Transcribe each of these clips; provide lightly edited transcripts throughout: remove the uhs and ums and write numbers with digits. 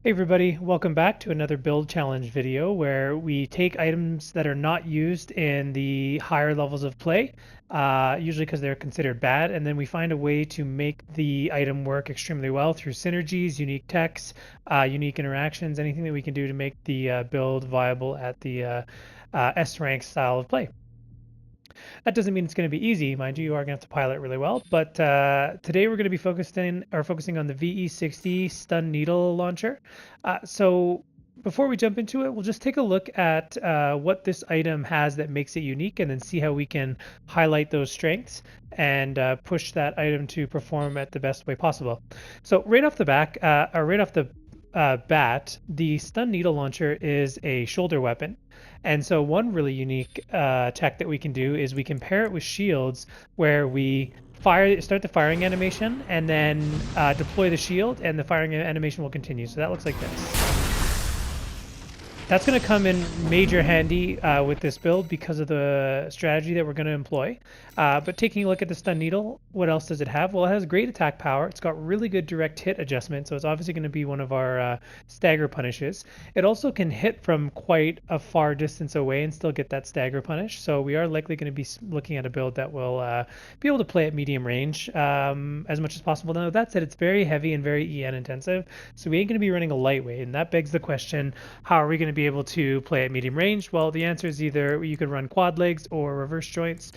Hey everybody, welcome back to another build challenge video where we take items that are not used in the higher levels of play, usually because they're considered bad, and then we find a way to make the item work extremely well through synergies, unique techs, unique interactions, anything that we can do to make the build viable at the S rank style of play. That doesn't mean it's going to be easy, mind you. You are going to have to pilot really well. But today we're going to be focusing on the VE60 stun needle launcher. So before we jump into it, we'll just take a look at what this item has that makes it unique, and then see how we can highlight those strengths and push that item to perform at the best way possible. So right off the bat, the stun needle launcher is a shoulder weapon. And so one really unique tech that we can do is we can pair it with shields where we start the firing animation and then deploy the shield, and the firing animation will continue. So that looks like this. That's going to come in major handy with this build because of the strategy that we're going to employ. But taking a look at the stun needle, what else does it have? Well, it has great attack power. It's got really good direct hit adjustment, so it's obviously going to be one of our stagger punishes. It also can hit from quite a far distance away and still get that stagger punish. So we are likely going to be looking at a build that will be able to play at medium range as much as possible. Now, that said, it's very heavy and very EN intensive, so we ain't going to be running a lightweight, and that begs the question, how are we going to be able to play at medium range? Well, the answer is either you could run quad legs or reverse joints.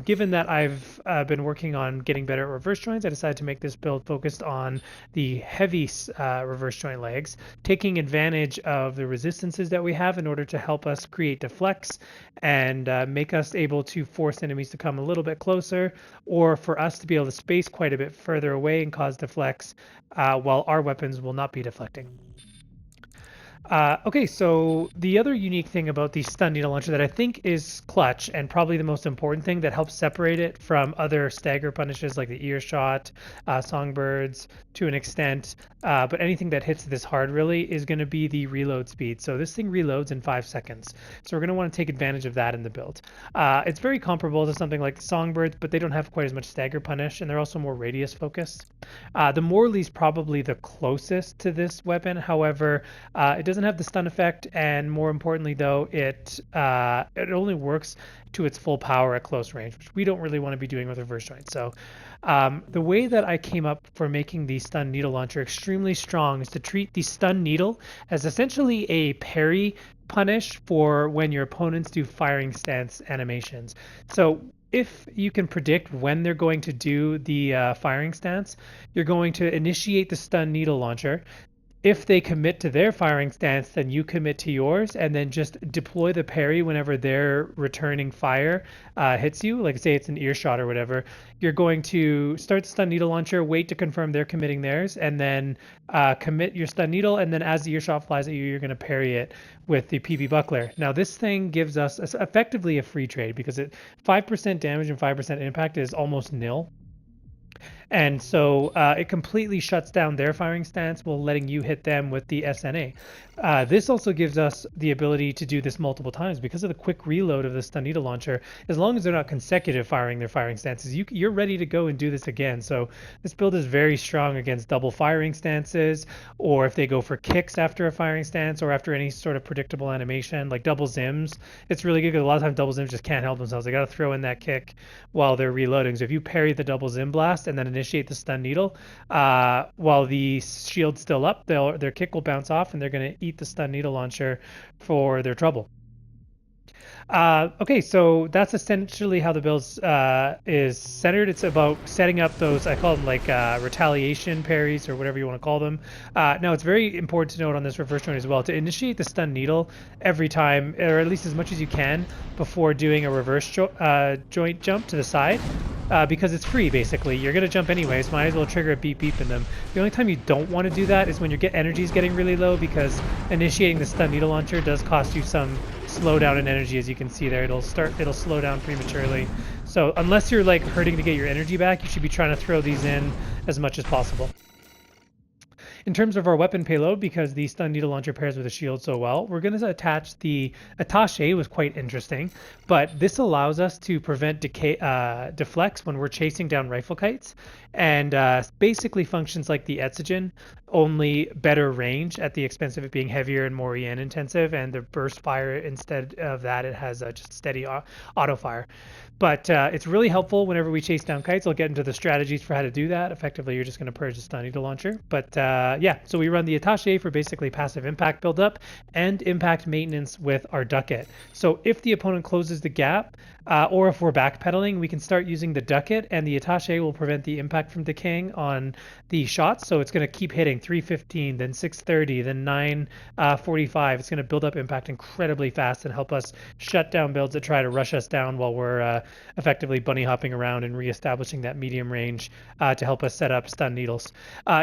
Given that I've been working on getting better at reverse joints, I decided to make this build focused on the heavy reverse joint legs, taking advantage of the resistances that we have in order to help us create deflects and make us able to force enemies to come a little bit closer, or for us to be able to space quite a bit further away and cause deflects while our weapons will not be deflecting. Okay, so the other unique thing about the stun needle launcher that I think is clutch, and probably the most important thing that helps separate it from other stagger punishes like the Earshot, songbirds to an extent, but anything that hits this hard really is going to be the reload speed. So this thing reloads in 5 seconds. So we're going to want to take advantage of that in the build. It's very comparable to something like the songbirds, but they don't have quite as much stagger punish, and they're also more radius focused. The Morley's probably the closest to this weapon. However, it doesn't have the stun effect, and more importantly though, it only works to its full power at close range, which we don't really want to be doing with reverse joints. So the way that I came up for making the stun needle launcher extremely strong is to treat the stun needle as essentially a parry punish for when your opponents do firing stance animations. So if you can predict when they're going to do the firing stance, you're going to initiate the stun needle launcher. If they commit to their firing stance, then you commit to yours, and then just deploy the parry whenever their returning fire hits you. Like say it's an Earshot or whatever, you're going to start the stun needle launcher, wait to confirm they're committing theirs, and then commit your stun needle, and then as the Earshot flies at you, you're going to parry it with the PB buckler. Now this thing gives us effectively a free trade, because 5% damage and 5% impact is almost nil. And so it completely shuts down their firing stance while letting you hit them with the SNA. This also gives us the ability to do this multiple times because of the quick reload of the stun needle launcher. As long as they're not consecutive firing their firing stances, you're ready to go and do this again. So this build is very strong against double firing stances, or if they go for kicks after a firing stance, or after any sort of predictable animation like double zims. It's really good because a lot of times double zims just can't help themselves. They got to throw in that kick while they're reloading. So if you parry the double zim blast and then initiate the stun needle while the shield's still up, their kick will bounce off and they're going to eat the stun needle launcher for their trouble. Okay, so that's essentially how the build is centered. It's about setting up those, I call them like retaliation parries or whatever you want to call them. Now, it's very important to note on this reverse joint as well to initiate the stun needle every time, or at least as much as you can, before doing a reverse joint jump to the side. Because it's free, basically. You're going to jump anyways, might as well trigger a beep beep in them. The only time you don't want to do that is when your energy is getting really low, because initiating the stun needle launcher does cost you some slowdown in energy. As you can see there, it'll slow down prematurely. So unless you're like hurting to get your energy back, you should be trying to throw these in as much as possible. In terms of our weapon payload, because the stun needle launcher pairs with a shield so well, we're going to attach the attaché. Was quite interesting, but this allows us to prevent deflects when we're chasing down rifle kites, and basically functions like the Etsi, only better range at the expense of it being heavier and more EN intensive, and the burst fire, instead of that, it has just steady auto fire. But it's really helpful whenever we chase down kites. I'll get into the strategies for how to do that. Effectively, you're just going to purge the stun needle launcher. But yeah, so we run the attaché for basically passive impact buildup and impact maintenance with our ducket. So if the opponent closes the gap, or if we're backpedaling, we can start using the ducket, and the attaché will prevent the impact from decaying on the shots. So it's going to keep hitting 315, then 630, then 945. It's going to build up impact incredibly fast and help us shut down builds that try to rush us down while we're effectively bunny hopping around and reestablishing that medium range to help us set up stun needles.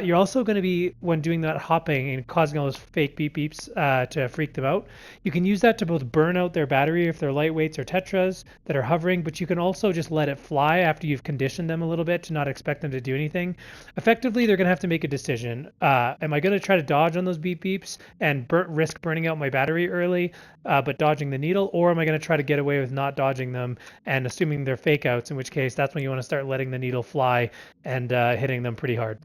You're also going to be, when doing that hopping and causing all those fake beep beeps to freak them out, you can use that to both burn out their battery if they're lightweights or tetras that are hovering, but you can also just let it fly after you've conditioned them a little bit to not expect them to do anything. Effectively, they're going to have to make a decision. Am I going to try to dodge on those beep beeps and risk burning out my battery early, but dodging the needle, or am I going to try to get away with not dodging them and assuming they're fake outs, in which case that's when you want to start letting the needle fly and hitting them pretty hard.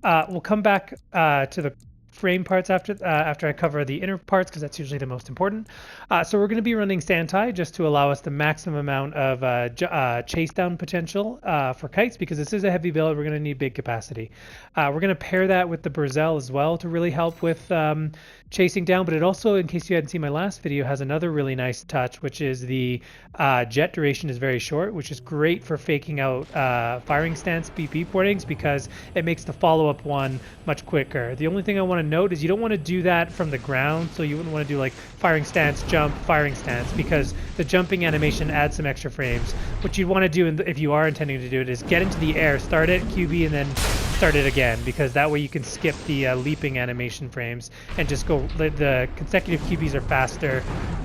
We'll come back to the frame parts after I cover the inner parts, because that's usually the most important. So we're going to be running Santai just to allow us the maximum amount of chase down potential for kites, because this is a heavy build. We're going to need big capacity. We're going to pair that with the Brazil as well to really help with chasing down, but it also, in case you hadn't seen my last video, has another really nice touch, which is the jet duration is very short, which is great for faking out firing stance beep warnings, because it makes the follow-up one much quicker. The only thing I want to note is you don't want to do that from the ground, so you wouldn't want to do like firing stance, jump, firing stance, because the jumping animation adds some extra frames. What you'd want to do, if you are intending to do it, is get into the air, start it, QB, and then start it again, because that way you can skip the leaping animation frames and just go. The consecutive QBs are faster,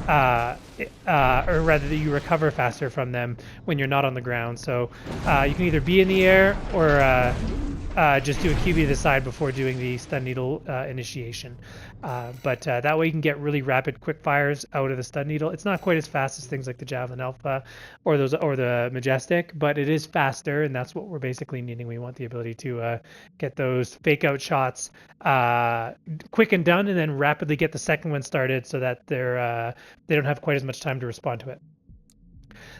or rather that you recover faster from them when you're not on the ground. So you can either be in the air or just do a QB to the side before doing the stun needle initiation. But that way you can get really rapid quick fires out of the stun needle. It's not quite as fast as things like the Javelin Alpha or the Majestic, but it is faster, and that's what we're basically needing. We want the ability to get those fake out shots quick and done, and then rapidly get the second one started so that they don't have quite as much time to respond to it.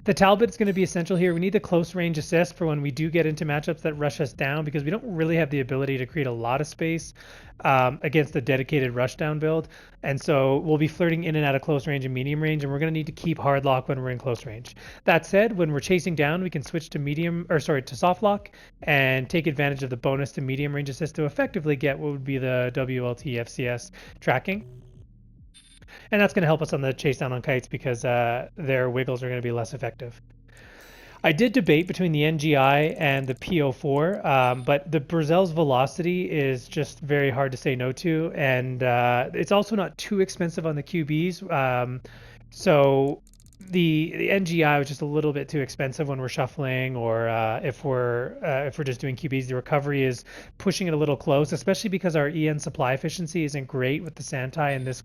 The Talbot's going to be essential here. We need the close range assist for when we do get into matchups that rush us down, because we don't really have the ability to create a lot of space against the dedicated rushdown build. And so we'll be flirting in and out of close range and medium range, and we're going to need to keep hard lock when we're in close range. That said, when we're chasing down, we can switch to soft lock and take advantage of the bonus to medium range assist to effectively get what would be the WLT FCS tracking. And that's going to help us on the chase down on kites, because their wiggles are going to be less effective. I did debate between the NGI and the PO4, but the Brazil's velocity is just very hard to say no to, and it's also not too expensive on the QBs. So the NGI was just a little bit too expensive when we're shuffling, or if we're just doing QBs. The recovery is pushing it a little close, especially because our EN supply efficiency isn't great with the Santai and this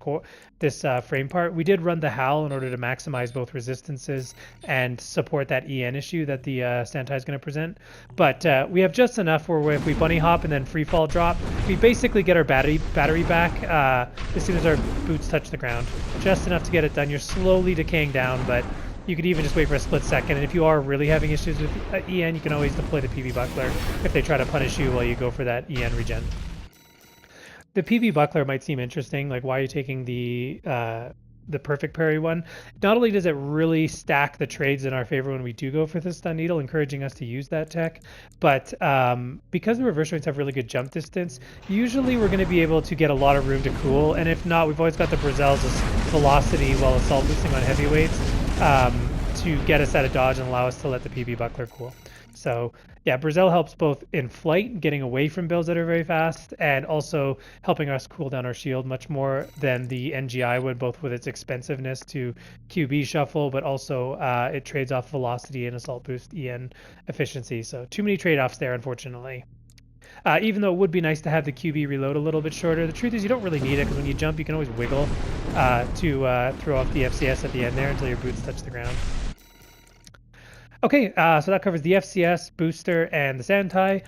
frame part. We did run the HAL in order to maximize both resistances and support that EN issue that the Santai is going to present. But we have just enough where if we bunny hop and then free fall drop, we basically get our battery back as soon as our boots touch the ground. Just enough to get it done. You're slowly decaying down, but you could even just wait for a split second. And if you are really having issues with EN, you can always deploy the PV Buckler if they try to punish you while you go for that EN regen. The PV Buckler might seem interesting, like why are you taking the perfect parry one? Not only does it really stack the trades in our favor when we do go for the stun needle, encouraging us to use that tech, but because the reverse joints have really good jump distance, usually we're going to be able to get a lot of room to cool, and if not, we've always got the Brazil's velocity while assault boosting on heavyweights to get us out of dodge and allow us to let the PV Buckler cool. So yeah, Brazil helps both in flight, getting away from builds that are very fast, and also helping us cool down our shield much more than the NGI would, both with its expensiveness to QB shuffle, but also it trades off velocity and assault boost EN efficiency. So too many trade-offs there, unfortunately. Even though it would be nice to have the QB reload a little bit shorter, the truth is you don't really need it, because when you jump, you can always wiggle to throw off the FCS at the end there until your boots touch the ground. Okay, so that covers the FCS, booster, and the Sentai.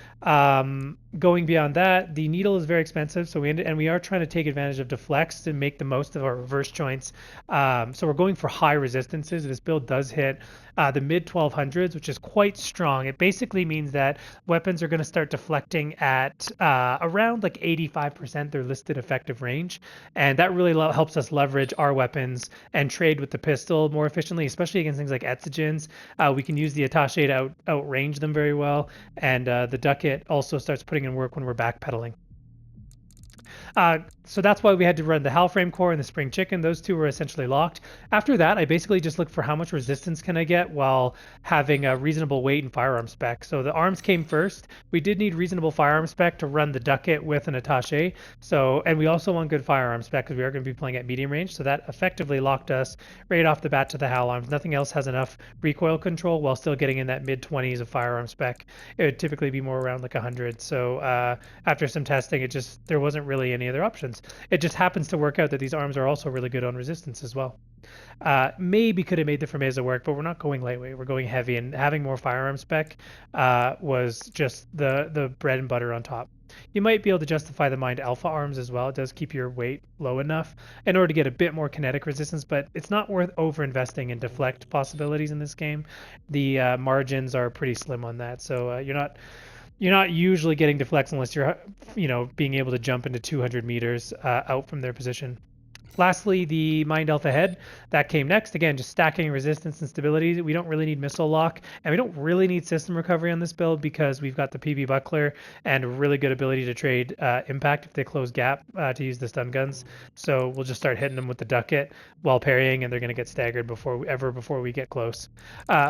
Going beyond that, the needle is very expensive, so we are trying to take advantage of deflects to make the most of our reverse joints. So we're going for high resistances. This build does hit the mid 1200s, which is quite strong. It basically means that weapons are going to start deflecting at around like 85% their listed effective range, and that really helps us leverage our weapons and trade with the pistol more efficiently, especially against things like Etsigins. We can use the attaché to outrange them very well, and the ducat also starts putting in work when we're backpedaling. So that's why we had to run the Halframe Core and the Spring Chicken. Those two were essentially locked. After that, I basically just looked for how much resistance can I get while having a reasonable weight and firearm spec. So the arms came first. We did need reasonable firearm spec to run the ducat with an attaché. And we also want good firearm spec because we are going to be playing at medium range. So that effectively locked us right off the bat to the Hal arms. Nothing else has enough recoil control while still getting in that mid-20s of firearm spec. It would typically be more around like 100. So after some testing, there wasn't really any other options. It just happens to work out that these arms are also really good on resistance as well. Maybe could have made the Fermeza work, but we're not going lightweight. We're going heavy, and having more firearm spec was just the bread and butter on top. You might be able to justify the Mind Alpha arms as well. It does keep your weight low enough in order to get a bit more kinetic resistance, but it's not worth over-investing in deflect possibilities in this game. The margins are pretty slim on that, so you're not usually getting deflects unless you're, being able to jump into 200 meters out from their position. Lastly, the Mind Alpha Head, that came next. Again, just stacking resistance and stability. We don't really need missile lock, and we don't really need system recovery on this build because we've got the PB Buckler and a really good ability to trade impact if they close gap to use the stun guns. So we'll just start hitting them with the ducat while parrying, and they're going to get staggered before we get close.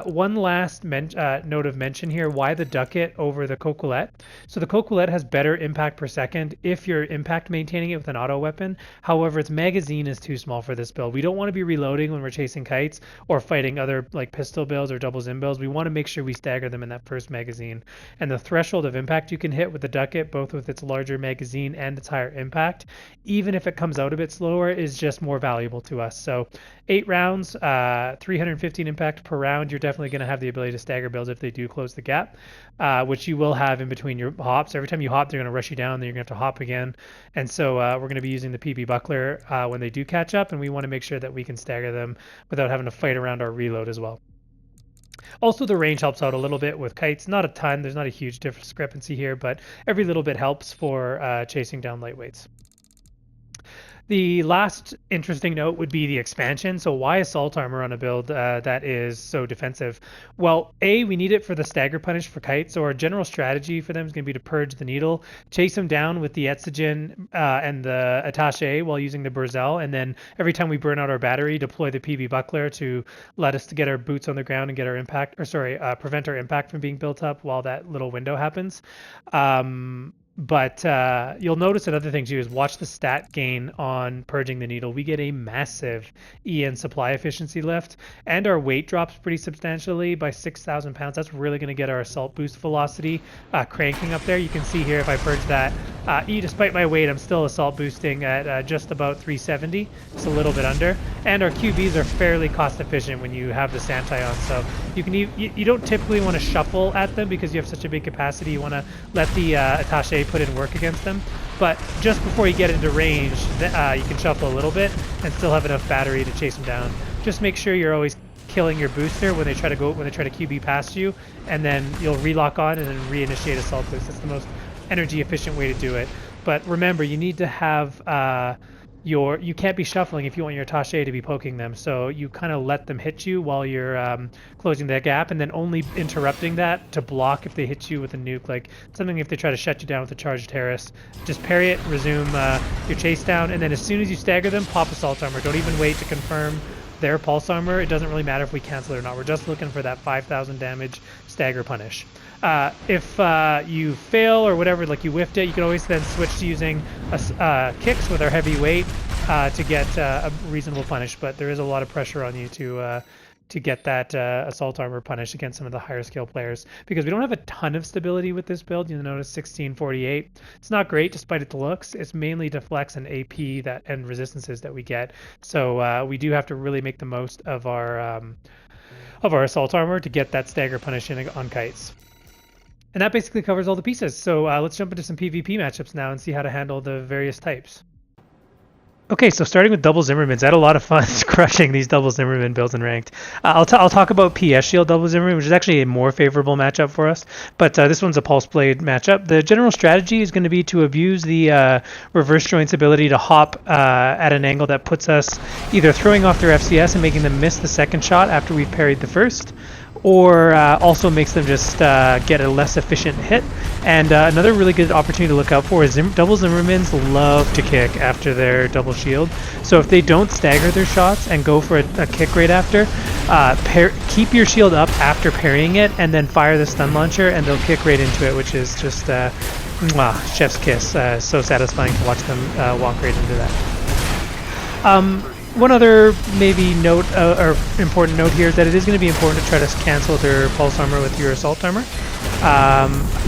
One last note of mention here, why the ducat over the Coquelette? So the Coquelette has better impact per second if you're impact maintaining it with an auto weapon. However, its magazine is too small for this build. We don't want to be reloading when we're chasing kites or fighting other like pistol builds or double zim builds. We want to make sure we stagger them in that first magazine. And the threshold of impact you can hit with the ducat, both with its larger magazine and its higher impact, even if it comes out a bit slower, is just more valuable to us. So 8 rounds, 315 impact per round, you're definitely going to have the ability to stagger builds if they do close the gap, which you will have in between your hops. Every time you hop, they're going to rush you down, then you're going to have to hop again. And so we're going to be using the PB Buckler when they do catch up, and we want to make sure that we can stagger them without having to fight around our reload as well. Also, the range helps out a little bit with kites. Not a ton. There's not a huge discrepancy here, but every little bit helps for chasing down lightweights. The last interesting note would be the expansion. So why assault armor on a build that is so defensive? Well, A, we need it for the stagger punish for kites. So our general strategy for them is going to be to purge the needle, chase them down with the Etsigin and the attaché while using the Burzel, and then every time we burn out our battery, deploy the PB Buckler to let us to get our boots on the ground and get our impact, prevent our impact from being built up while that little window happens. But you'll notice another thing too is watch the stat gain on purging the needle. We get a massive EN supply efficiency lift, and our weight drops pretty substantially by 6,000 pounds. That's really going to get our assault boost velocity cranking up there. You can see here if I purge that, despite my weight, I'm still assault boosting at just about 370, just a little bit under. And our QBs are fairly cost efficient when you have the Sentai on. So you don't typically want to shuffle at them because you have such a big capacity. You want to let the attaché put in work against them, but just before you get into range, you can shuffle a little bit and still have enough battery to chase them down. Just make sure you're always killing your booster when they try to QB past you, and then you'll relock on and then reinitiate assault boost. That's the most energy efficient way to do it. But remember, you need to have you can't be shuffling if you want your attaché to be poking them, so you kind of let them hit you while you're closing that gap, and then only interrupting that to block if they hit you with a nuke, like something if they try to shut you down with a charged terrace. Just parry it, resume your chase down, and then as soon as you stagger them, pop assault armor. Don't even wait to confirm their pulse armor. It doesn't really matter if we cancel it or not. We're just looking for that 5,000 damage stagger punish. If you fail or whatever, like you whiffed it, you can always then switch to using kicks with our heavy weight to get a reasonable punish, but there is a lot of pressure on you to to get that assault armor punish against some of the higher skill players, because we don't have a ton of stability with this build. You'll notice 1648. It's not great despite its looks. It's mainly deflects and AP and resistances that we get. So we do have to really make the most of our assault armor to get that stagger punish in on kites. And that basically covers all the pieces. So let's jump into some PvP matchups now and see how to handle the various types. Okay, so starting with double Zimmermans, I had a lot of fun crushing these double Zimmerman builds in ranked. I'll talk about PS Shield double Zimmerman, which is actually a more favorable matchup for us, but this one's a Pulse Blade matchup. The general strategy is going to be to abuse the reverse joint's ability to hop at an angle that puts us either throwing off their FCS and making them miss the second shot after we've parried the first, or also makes them just get a less efficient hit. And another really good opportunity to look out for is double Zimmermans love to kick after their double shield. So if they don't stagger their shots and go for a kick right after, keep your shield up after parrying it and then fire the stun launcher and they'll kick right into it, which is just chef's kiss. So satisfying to watch them walk right into that. One other maybe note or important note here is that it is going to be important to try to cancel their pulse armor with your assault armor.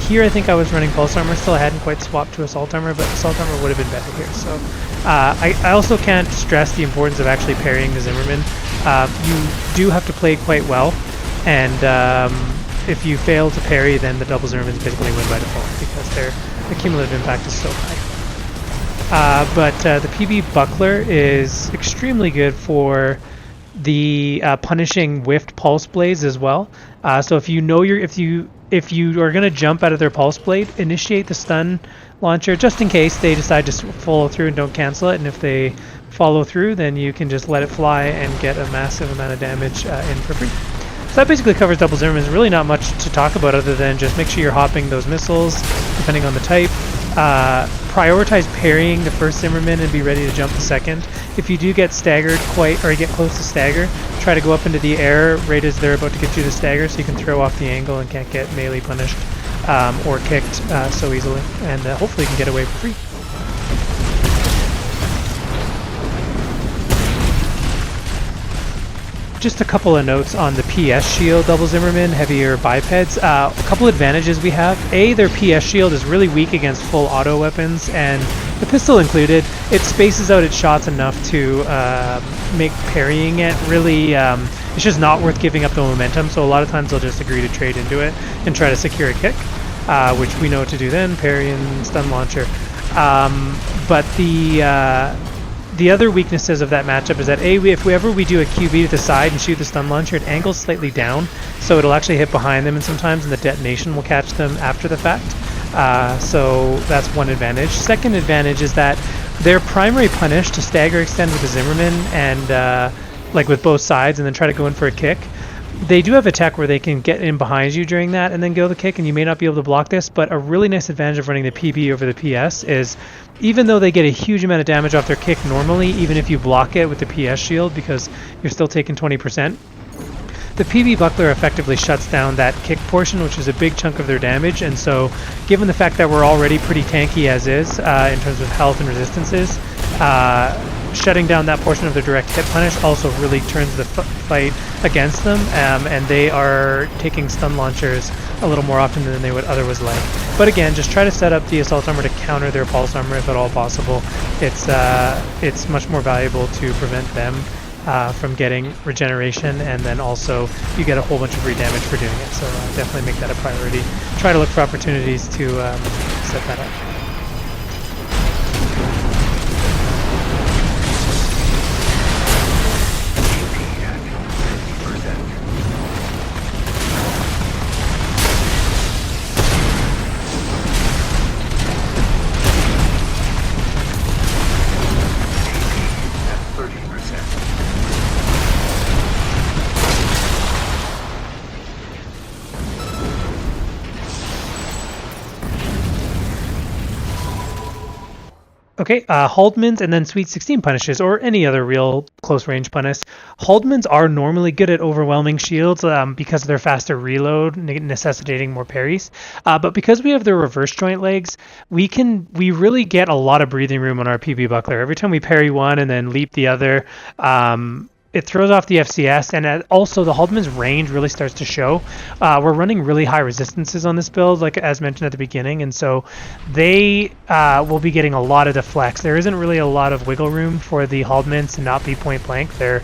Here I think I was running pulse armor still. I hadn't quite swapped to assault armor, but assault armor would have been better here. So I also can't stress the importance of actually parrying the Zimmerman. You do have to play quite well, and if you fail to parry, then the double Zimmermans basically win by default because their cumulative impact is so high. But the PB Buckler is extremely good for the punishing whiffed pulse blades as well. So if you know if you are going to jump out of their pulse blade, initiate the stun launcher just in case they decide to follow through and don't cancel it. And if they follow through, then you can just let it fly and get a massive amount of damage in for free. So that basically covers double Zimmermans. There's really not much to talk about other than just make sure you're hopping those missiles depending on the type. Prioritize parrying the first Zimmerman and be ready to jump the second. If you do get staggered or get close to stagger, try to go up into the air right as they're about to get you to stagger so you can throw off the angle and can't get melee punished or kicked so easily, and hopefully you can get away for free. Just a couple of notes on the PS shield double Zimmerman, heavier bipeds. A couple advantages we have. A, their PS shield is really weak against full auto weapons, and the pistol included. It spaces out its shots enough to make parrying it really, it's just not worth giving up the momentum, so a lot of times they'll just agree to trade into it and try to secure a kick, which we know what to do then, parry and stun launcher. But the other weaknesses of that matchup is that if we do a QB to the side and shoot the stun launcher, it angles slightly down, so it'll actually hit behind them, and sometimes the detonation will catch them after the fact. So that's one advantage. Second advantage is that their primary punish to stagger extend with the Zimmerman and like with both sides and then try to go in for a kick. They do have a tech where they can get in behind you during that and then go the kick, and you may not be able to block this, but a really nice advantage of running the PB over the PS is even though they get a huge amount of damage off their kick normally, even if you block it with the PS shield because you're still taking 20%, the PB Buckler effectively shuts down that kick portion, which is a big chunk of their damage. And so given the fact that we're already pretty tanky as is in terms of health and resistances, shutting down that portion of their direct hit punish also really turns the fight against them, and they are taking stun launchers a little more often than they would otherwise like. But again, just try to set up the assault armor to counter their pulse armor if at all possible. It's much more valuable to prevent them from getting regeneration, and then also you get a whole bunch of free damage for doing it. So definitely make that a priority. Try to look for opportunities to set that up. Okay, Haldmans and then Sweet 16 punishes, or any other real close range punish. Haldmans are normally good at overwhelming shields because of their faster reload, necessitating more parries. But because we have the reverse joint legs, we really get a lot of breathing room on our PB Buckler. Every time we parry one and then leap the other, it throws off the FCS, and also the Haldeman's range really starts to show. We're running really high resistances on this build, like as mentioned at the beginning, and so they will be getting a lot of deflects. There isn't really a lot of wiggle room for the Haldeman's to not be point blank. They're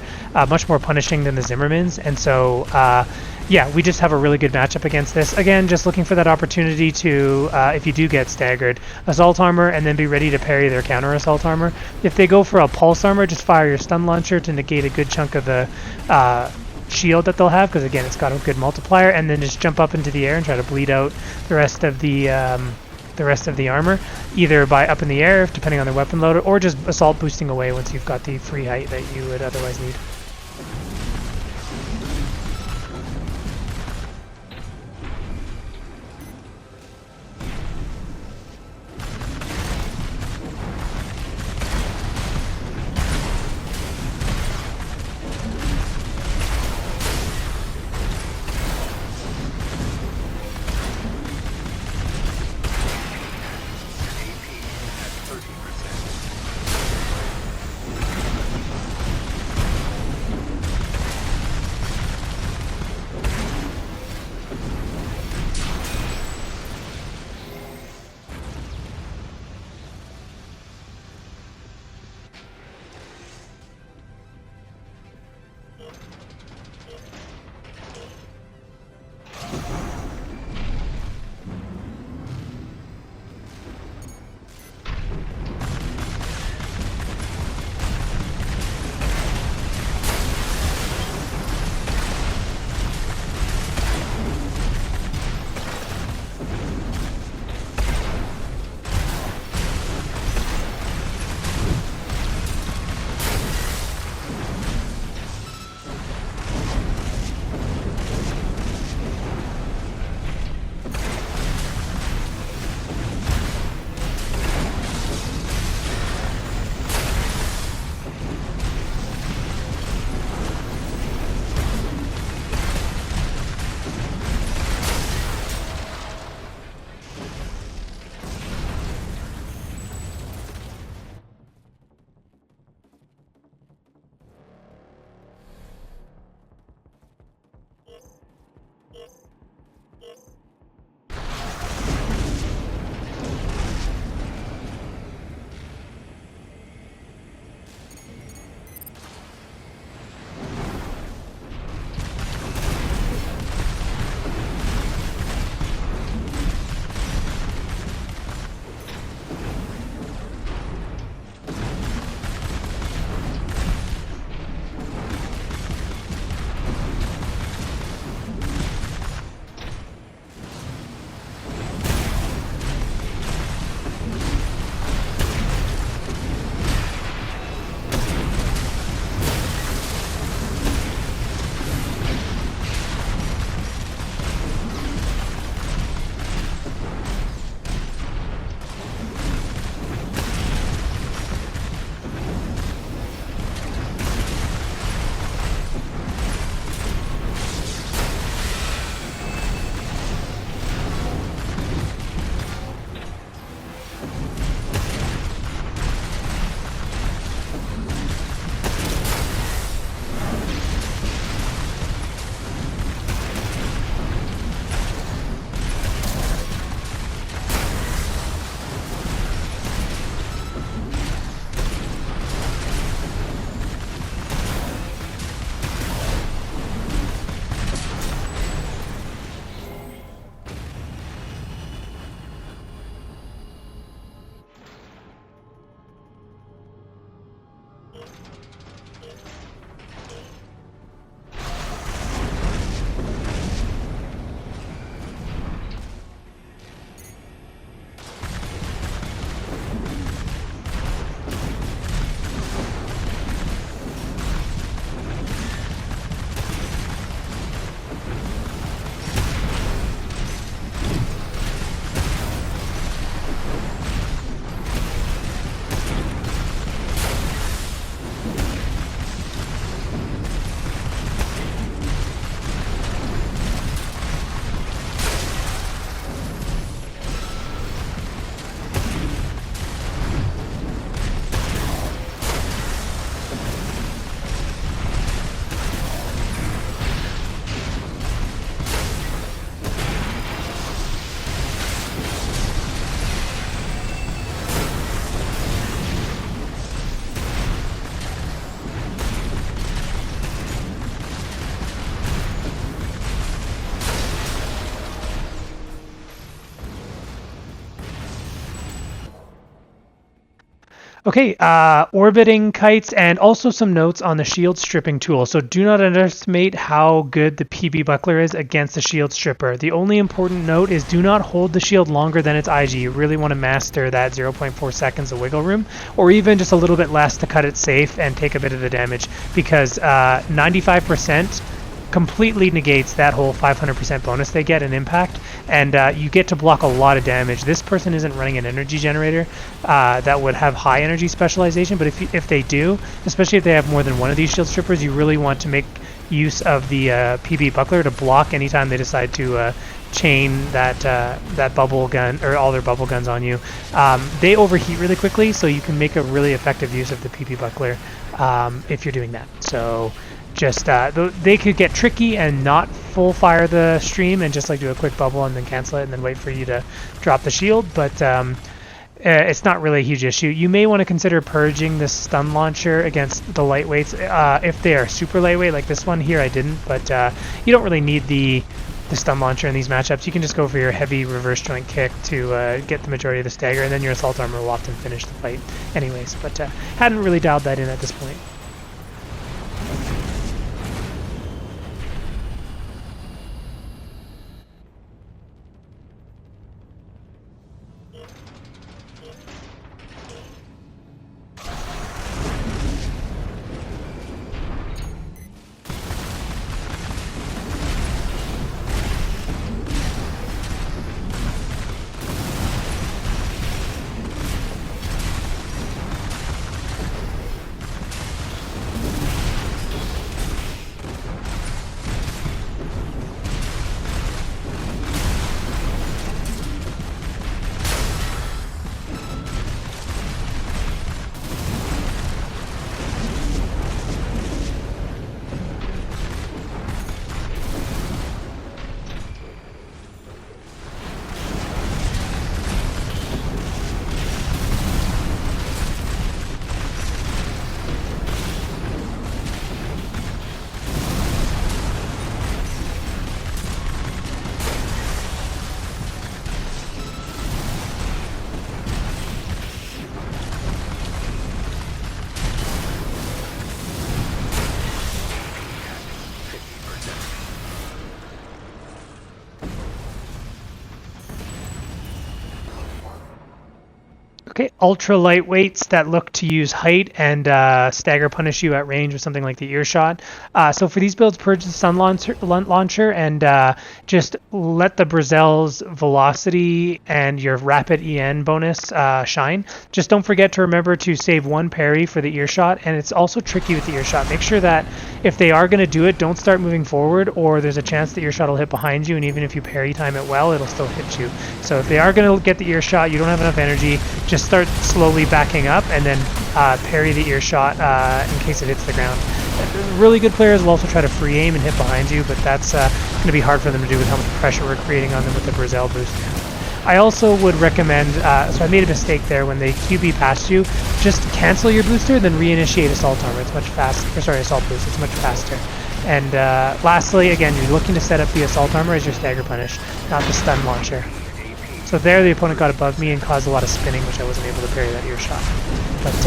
much more punishing than the Zimmermans, and so yeah, we just have a really good matchup against this. Again, just looking for that opportunity to, if you do get staggered, assault armor, and then be ready to parry their counter assault armor. If they go for a pulse armor, just fire your stun launcher to negate a good chunk of the shield that they'll have, because again, it's got a good multiplier, and then just jump up into the air and try to bleed out the rest of the armor, either by up in the air, depending on their weapon load, or just assault boosting away once you've got the free height that you would otherwise need. Okay, orbiting kites and also some notes on the shield stripping tool. So do not underestimate how good the PB buckler is against the shield stripper. The only important note is do not hold the shield longer than its IG. You really want to master that 0.4 seconds of wiggle room, or even just a little bit less to cut it safe and take a bit of the damage, because 95% completely negates that whole 500% bonus they get in impact, and you get to block a lot of damage. This person isn't running an energy generator that would have high energy specialization, but if they do, especially if they have more than one of these shield strippers, you really want to make use of the PB buckler to block anytime they decide to chain that bubble gun or all their bubble guns on you. They overheat really quickly, so you can make a really effective use of the PB buckler if you're doing that. So just they could get tricky and not full fire the stream and just like do a quick bubble and then cancel it and then wait for you to drop the shield, but it's not really a huge issue. You may want to consider purging the stun launcher against the lightweights if they are super lightweight like this one here. I didn't, but you don't really need the stun launcher in these matchups. You can just go for your heavy reverse joint kick to get the majority of the stagger, and then your assault armor will often finish the fight anyways, but hadn't really dialed that in at this point. Okay, ultra lightweights that look to use height and stagger punish you at range with something like the Earshot. So for these builds, purge the stun launcher and just let the Brazel's velocity and your rapid EN bonus shine. Just don't forget to remember to save one parry for the Earshot, and it's also tricky with the Earshot. Make sure that if they are going to do it, don't start moving forward, or there's a chance the Earshot will hit behind you, and even if you parry time it well, it'll still hit you. So if they are going to get the Earshot, you don't have enough energy, just start slowly backing up and then parry the Earshot in case it hits the ground. Really good players will also try to free aim and hit behind you, but that's going to be hard for them to do with how much pressure we're creating on them with the Brazel boost. I also would recommend, so I made a mistake there when they QB past you, just cancel your booster, then reinitiate Assault Armor. It's much faster, or sorry, Assault Boost, it's much faster. And lastly, again, you're looking to set up the Assault Armor as your Stagger Punish, not the Stun Launcher. So there the opponent got above me and caused a lot of spinning, which I wasn't able to parry that Earshot. But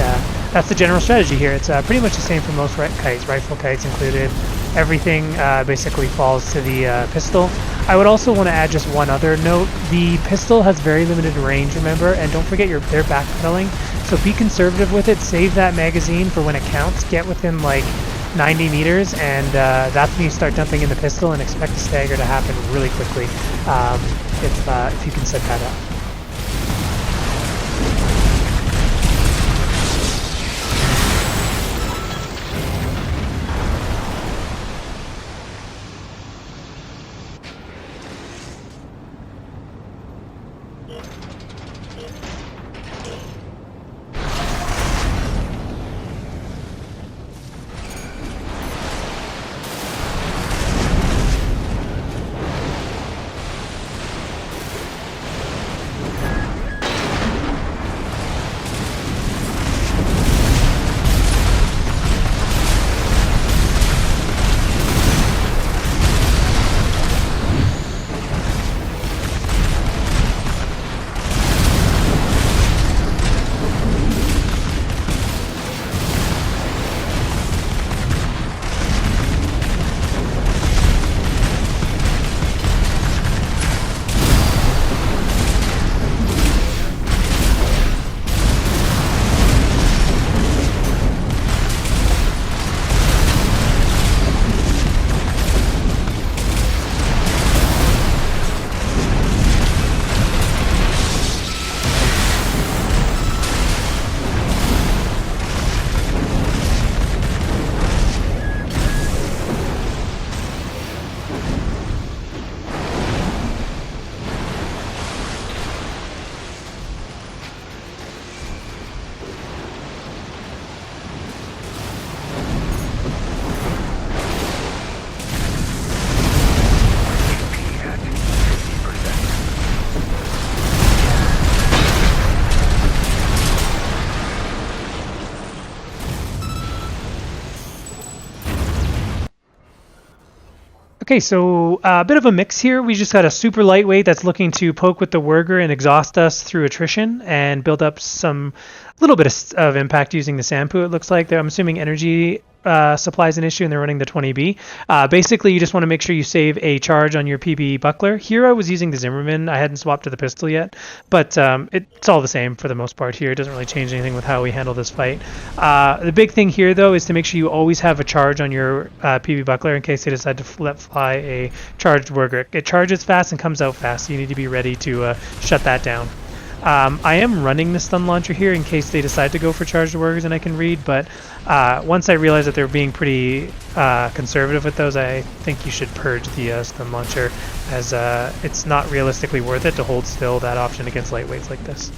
that's the general strategy here. It's pretty much the same for most kites, rifle kites included. Everything basically falls to the pistol. I would also want to add just one other note. The pistol has very limited range, remember, and don't forget they're backpedaling. So be conservative with it. Save that magazine for when it counts. Get within like 90 meters, and that's when you start dumping in the pistol and expect the stagger to happen really quickly if you can set that up. Okay, so a bit of a mix here. We just got a super lightweight that's looking to poke with the Wuerger and exhaust us through attrition and build up some little bit of impact using the Sampu. It looks like I'm assuming energy supply is an issue and they're running the 20B. Basically, you just want to make sure you save a charge on your PB buckler. Here I was using the Zimmerman. I hadn't swapped to the pistol yet, but it's all the same for the most part here. It doesn't really change anything with how we handle this fight. The big thing here, though, is to make sure you always have a charge on your PB buckler in case they decide to let fly a charged Wuerger. It charges fast and comes out fast, so you need to be ready to shut that down. I am running the stun launcher here in case they decide to go for charged Wuergers and I can read, but once I realized that they're being pretty conservative with those, I think you should purge the stun launcher, as it's not realistically worth it to hold still that option against lightweights like this.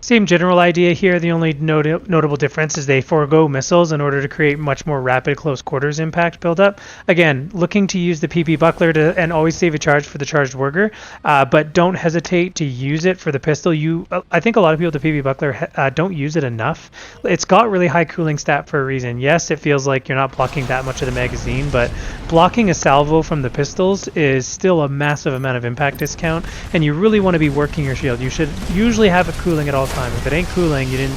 Same general idea here. The only notable difference is they forego missiles in order to create much more rapid close quarters impact buildup. Again, looking to use the PP buckler and always save a charge for the charged Wuerger, but don't hesitate to use it for the pistol. I think a lot of people with the PP buckler don't use it enough. It's got really high cooling stat for a reason. Yes, it feels like you're not blocking that much of the magazine, but blocking a salvo from the pistols is still a massive amount of impact discount, and you really want to be working your shield. You should usually have it cooling at all times. If it ain't cooling, you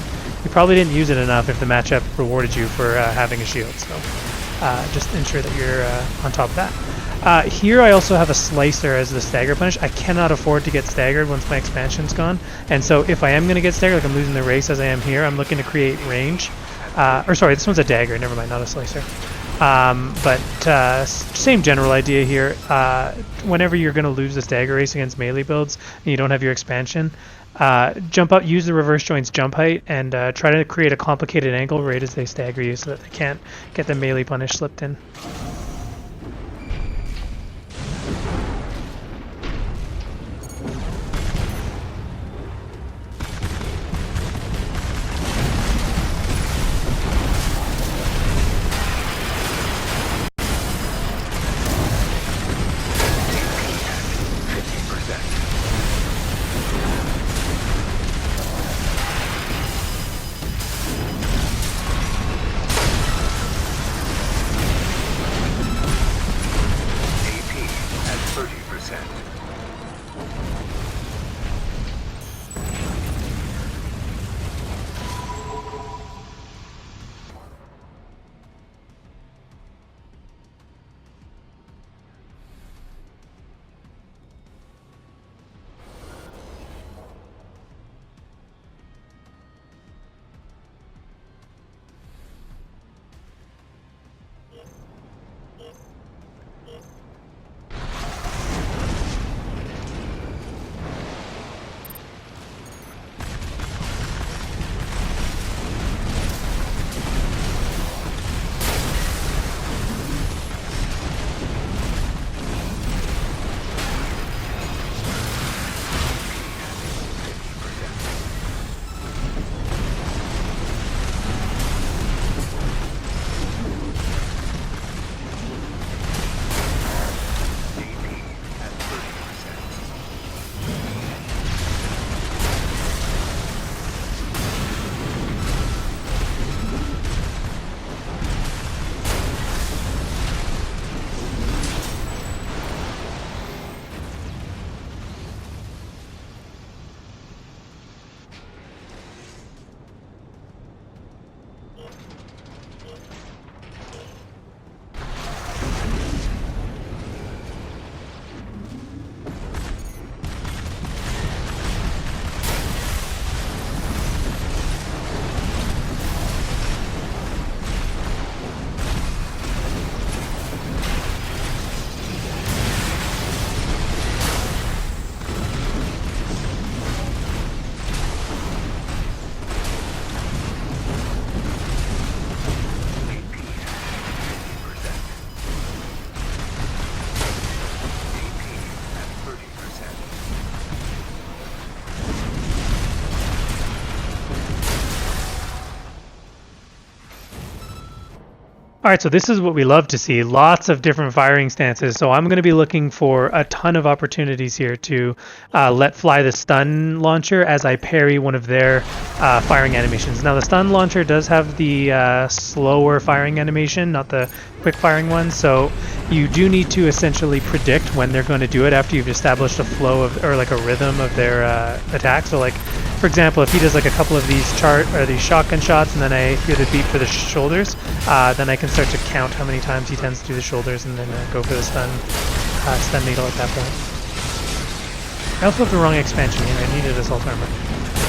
probably didn't use it enough if the matchup rewarded you for having a shield. So just ensure that you're on top of that. Here I also have a slicer as the stagger punish. I cannot afford to get staggered once my expansion's gone, and so if I am going to get staggered, like I'm losing the race as I am here, I'm looking to create range. Or sorry, this one's a dagger. Never mind, not a slicer. Same general idea here. Whenever you're going to lose the stagger race against melee builds and you don't have your expansion, jump up, use the reverse joints jump height, and try to create a complicated angle right as they stagger you so that they can't get the melee punish slipped in. All right, so this is what we love to see, lots of different firing stances. So I'm going to be looking for a ton of opportunities here to let fly the stun launcher as I parry one of their firing animations. Now the stun launcher does have the slower firing animation, not the quick firing one, so you do need to essentially predict when they're going to do it after you've established a flow of, or like a rhythm of their attack. So like, for example, if he does like a couple of these these shotgun shots and then I hear the beat for the shoulders, then I can start to count how many times he tends to do the shoulders and then go for the stun needle at that point. I also have the wrong expansion here. I needed assault armor.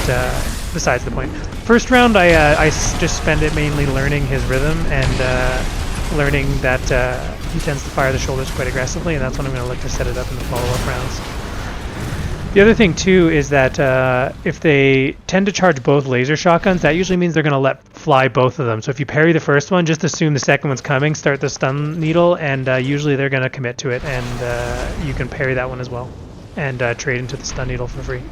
But besides the point. First round, I just spend it mainly learning his rhythm and learning that he tends to fire the shoulders quite aggressively, and that's when I'm going to look to set it up in the follow-up rounds. The other thing too is that if they tend to charge both laser shotguns, that usually means they're going to let fly both of them. So if you parry the first one, just assume the second one's coming, start the stun needle, and usually they're going to commit to it, and you can parry that one as well and trade into the stun needle for free.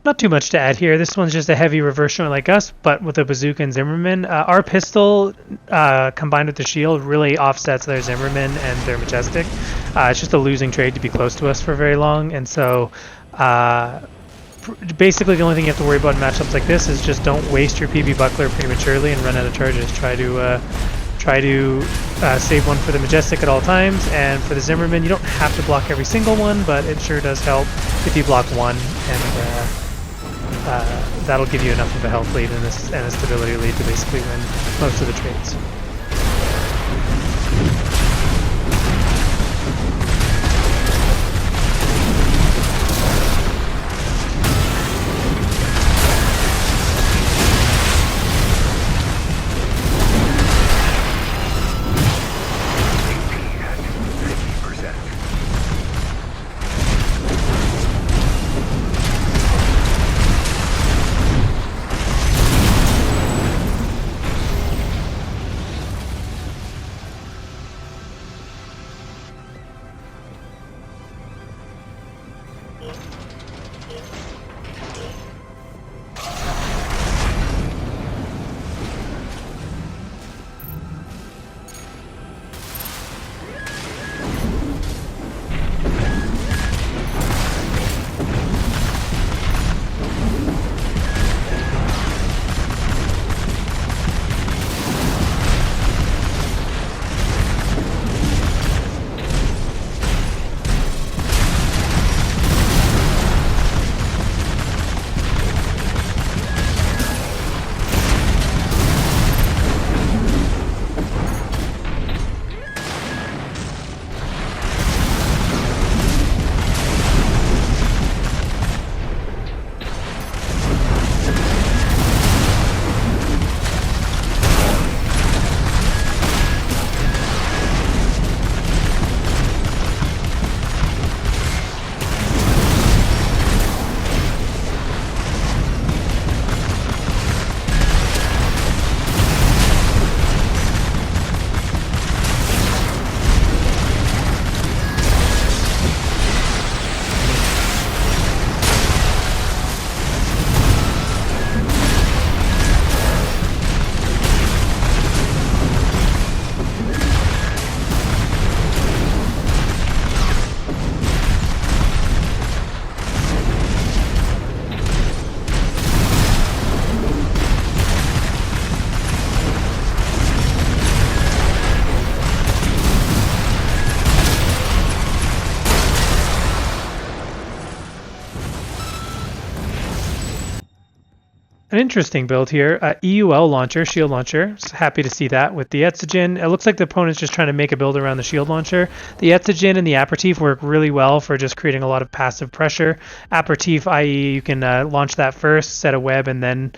Not too much to add here. This one's just a heavy reverse joint like us, but with a bazooka and Zimmerman. Our pistol, combined with the shield, really offsets their Zimmerman and their Majestic. It's just a losing trade to be close to us for very long, and so basically the only thing you have to worry about in matchups like this is just don't waste your PB Buckler prematurely and run out of charges. Try to save one for the Majestic at all times, and for the Zimmerman, you don't have to block every single one, but it sure does help if you block one, and that'll give you enough of a health lead and a stability lead to basically win most of the trades. An interesting build here. EUL launcher, shield launcher. Happy to see that with the Etsi. It looks like the opponent's just trying to make a build around the shield launcher. The Etsi and the Aperitif work really well for just creating a lot of passive pressure. Aperitif, i.e. you can launch that first, set a web, and then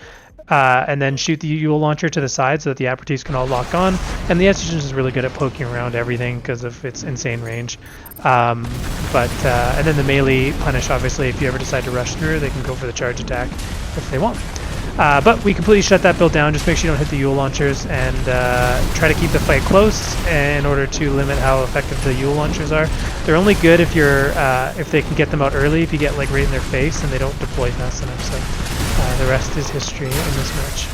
shoot the EUL launcher to the side so that the Aperitifs can all lock on. And the Etsi is really good at poking around everything because of its insane range. And then the melee punish, obviously, if you ever decide to rush through, they can go for the charge attack if they want. But we completely shut that build down. Just make sure you don't hit the Eule launchers, and try to keep the fight close in order to limit how effective the Eule launchers are. They're only good if if they can get them out early, if you get like right in their face and they don't deploy fast enough. So the rest is history in this match.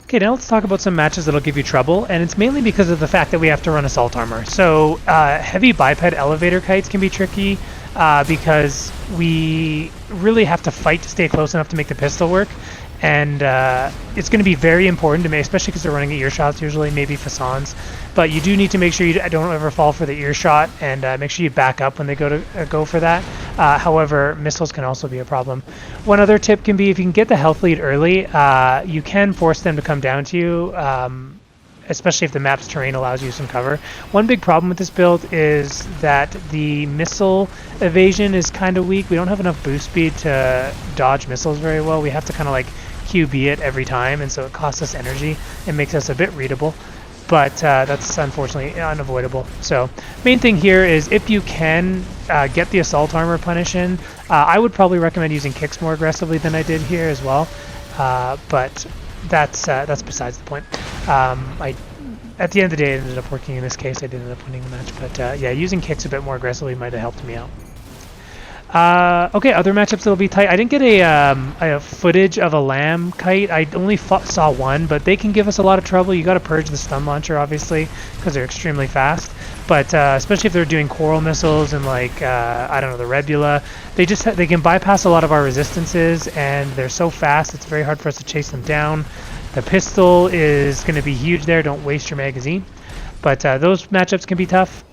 Okay, now let's talk about some matches that'll give you trouble, and it's mainly because of the fact that we have to run assault armor. So heavy biped elevator kites can be tricky because we really have to fight to stay close enough to make the pistol work, and it's going to be very important to me, especially because they're running earshots usually, maybe facades. But you do need to make sure you don't ever fall for the earshot, and make sure you back up when they go for that. However, missiles can also be a problem. One other tip can be if you can get the health lead early, you can force them to come down to you, especially if the map's terrain allows you some cover. One big problem with this build is that the missile evasion is kind of weak. We don't have enough boost speed to dodge missiles very well. We have to kind of like QB it every time, and so it costs us energy. It makes us a bit readable, but that's unfortunately unavoidable. So main thing here is if you can get the assault armor punish in, I would probably recommend using kicks more aggressively than I did here as well, but that's besides the point. At the end of the day, it ended up working in this case. I did end up winning the match, but yeah, using kicks a bit more aggressively might have helped me out. Okay, other matchups that'll be tight. I didn't get a footage of a lamb kite. I only saw one, but they can give us a lot of trouble. You got to purge the stun launcher, obviously, because they're extremely fast. But especially if they're doing coral missiles and like I don't know, the Rebula, they can bypass a lot of our resistances, and they're so fast. It's very hard for us to chase them down. The pistol is going to be huge there. Don't waste your magazine. But those matchups can be tough.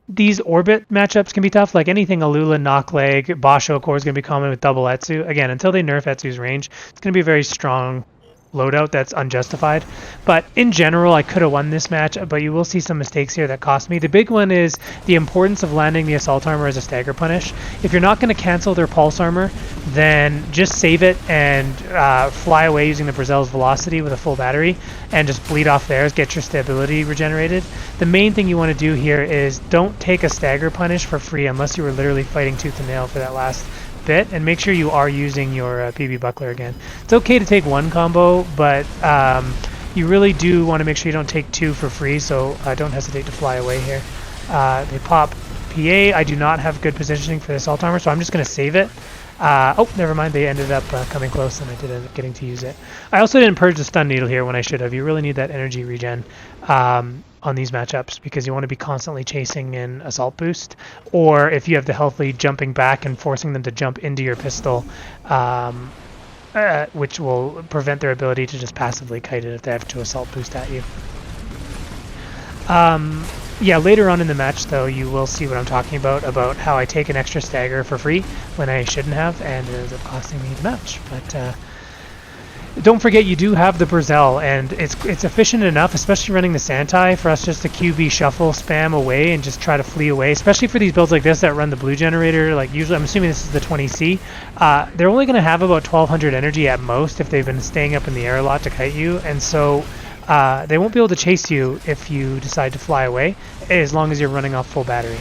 These orbit matchups can be tough, like anything Alula, Knockleg, Basho Core is going to be common with double Etsu. Again, until they nerf Etsu's range, it's going to be a very strong loadout that's unjustified. But in general, I could have won this match, but you will see some mistakes here that cost me. The big one is the importance of landing the assault armor as a stagger punish. If you're not going to cancel their pulse armor, then just save it and fly away using the Brazel's velocity with a full battery and just bleed off theirs, get your stability regenerated. The main thing you want to do here is don't take a stagger punish for free unless you were literally fighting tooth and nail for that last bit, and make sure you are using your PB buckler again. It's okay to take one combo, but you really do want to make sure you don't take two for free, so don't hesitate to fly away here. They pop PA. I do not have good positioning for the assault armor, so I'm just going to save it. Oh, never mind. They ended up coming close, and I did end up getting to use it. I also didn't purge the stun needle here when I should have. You really need that energy regen on these matchups because you want to be constantly chasing in assault boost, or if you have the health lead, jumping back and forcing them to jump into your pistol, which will prevent their ability to just passively kite it if they have to assault boost at you. Yeah, later on in the match, though, you will see what I'm talking about how I take an extra stagger for free when I shouldn't have, and it ends up costing me the match. But don't forget, you do have the Brazel, and it's efficient enough, especially running the Santai, for us just to QB shuffle spam away and just try to flee away, especially for these builds like this that run the blue generator. Like usually, I'm assuming this is the 20C. They're only going to have about 1200 energy at most if they've been staying up in the air a lot to kite you, and so they won't be able to chase you if you decide to fly away, as long as you're running off full battery.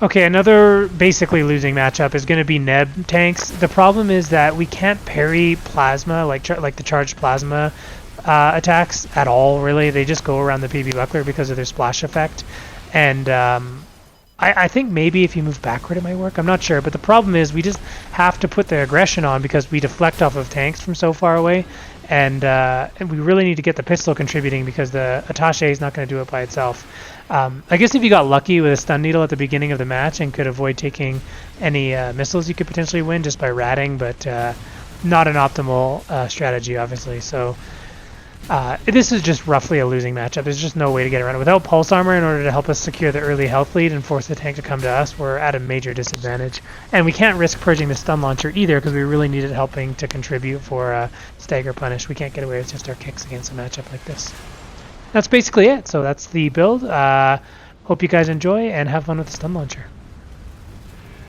Okay, another basically losing matchup is going to be Neb tanks. The problem is that we can't parry plasma, like the charged plasma attacks at all, really. They just go around the PB Buckler because of their splash effect. And I think maybe if you move backward it might work. I'm not sure. But the problem is we just have to put the aggression on because we deflect off of tanks from so far away. And we really need to get the pistol contributing because the attaché is not going to do it by itself. I guess if you got lucky with a stun needle at the beginning of the match and could avoid taking any missiles, you could potentially win just by ratting, but not an optimal strategy, obviously. So this is just roughly a losing matchup. There's just no way to get around it. Without pulse armor in order to help us secure the early health lead and force the tank to come to us, we're at a major disadvantage. And we can't risk purging the stun launcher either because we really need it helping to contribute for Stagger punish. We can't get away with just our kicks against a matchup like this. That's basically it. So that's the build. Hope you guys enjoy and have fun with the stun launcher.